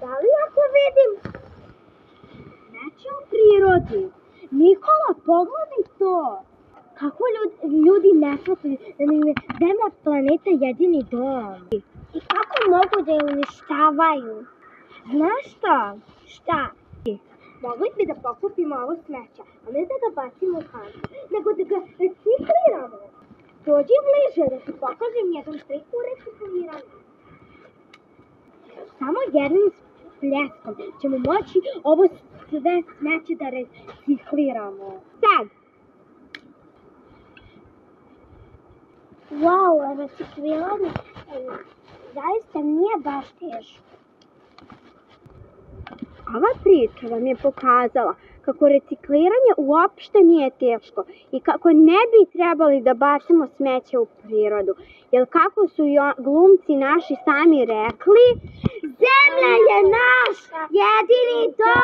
Da li ako vidim smeće u prirodi? Nikola, pogledaj to! Kako ljudi ne shvataju da nam je Zemlja planeta jedini dom? I kako mogu da je uništavaju? Znaš šta? Šta? Mogli bi da pokupimo ovo smeća, a ne da ga bacimo u kantu, nego da ga recikliramo. Dođi bliže da ti pokažem jedan trik u recikliranju. Samo jednim pljeskom ćemo moći ovo sve smeće da recikliramo. Sad! Wow, recikliranje zaista nije baš teško. Ova priča vam je pokazala kako recikliranje uopšte nije teško i kako ne bi trebali da bacimo smeće u prirodu. Jer kako su glumci naši sami rekli, Zemlja je naš jedini dom!